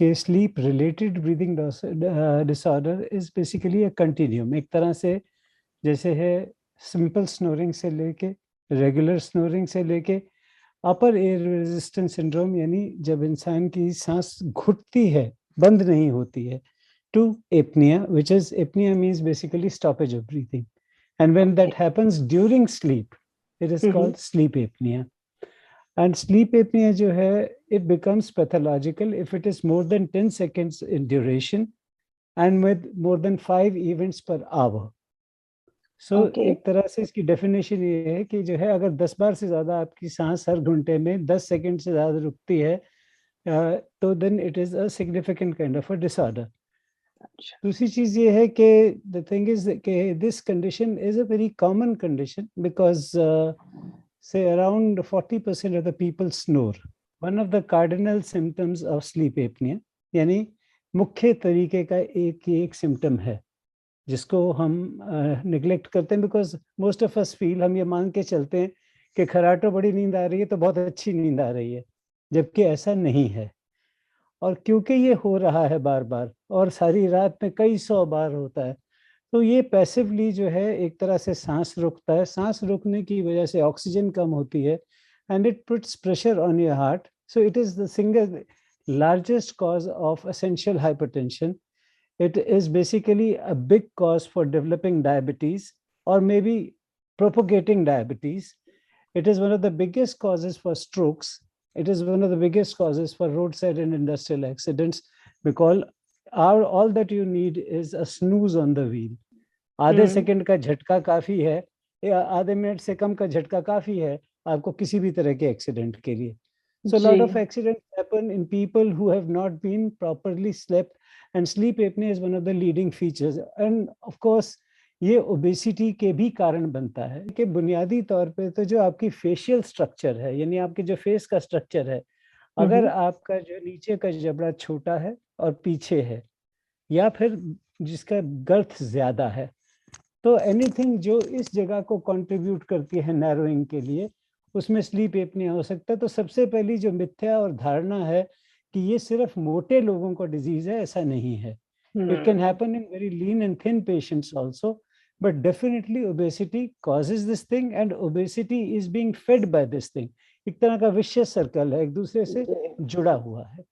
कि sleep related breathing disorder is basically a continuum, एक तरह से जैसे है सिंपल स्नोरिंग से लेके रेगुलर स्नोरिंग से लेके अपर एयर रेजिस्टेंस सिंड्रोम, यानी जब इंसान की सांस घुटती है, बंद नहीं होती है, to apnea, which is apnea means basically stoppage of breathing. And when that happens during sleep, it is called sleep apnea. And sleep apnea जो है, it becomes pathological if it is more than 10 seconds in duration and with more than 5 events per hour. So एक तरह से इसकी definition ये है कि जो है, अगर 10 बार से ज्यादा आपकी सांस हर घंटे में 10 सेकंड से ज्यादा रुकती है, तो then it is a significant kind of a disorder. दूसरी चीज ये है कि द थिंग इज कि this condition is a very common condition because say around 40% of the people snore. One of the cardinal symptoms of sleep apnea, यानी मुख्य तरीके का एक सिम्टम है जिसको हम निगलेक्ट करते हैं, because most of us feel, हम ये मान के चलते हैं कि खराटो बड़ी नींद आ रही है तो बहुत अच्छी नींद आ रही है, जबकि ऐसा नहीं है। और क्योंकि ये हो रहा है बार बार और सारी रात में कई 100 बार होता है, तो ये पैसिवली जो है एक तरह से सांस रुकता है। सांस रुकने की वजह से ऑक्सीजन कम होती है and it puts pressure on your heart. So it is the single largest cause of essential hypertension. It is basically a big cause for developing diabetes or maybe propagating diabetes. It is one of the biggest causes for strokes. It is one of the biggest causes for roadside and industrial accidents, because all that you need is a snooze on the wheel. आधे second का झटका काफी है, या आधे minute से कम का झटका काफी है आपको किसी भी तरह के एक्सीडेंट के लिए। So a lot of accidents happen in people who have not been properly slept, and sleep apnea is one of the leading features. And of course ये ओबेसिटी के भी कारण बनता है कि बुनियादी तौर पे तो जो आपकी फेशियल स्ट्रक्चर है, यानी आपके जो फेस का स्ट्रक्चर है, अगर आपका जो नीचे का जबड़ा छोटा है और पीछे है, या फिर जिसका गर्थ ज्यादा है, तो एनीथिंग जो इस जगह को कंट्रीब्यूट करती है नैरोइंग के लिए, उसमें स्लीप एपनिया हो सकता है। तो सबसे पहली जो मिथ्या और धारणा है कि ये सिर्फ मोटे लोगों को डिजीज है, ऐसा नहीं है। It can happen in very lean and thin patients also, but definitely obesity causes this thing and obesity is being fed by this thing. एक तरह का विशियस सर्कल है, एक दूसरे से जुड़ा हुआ है।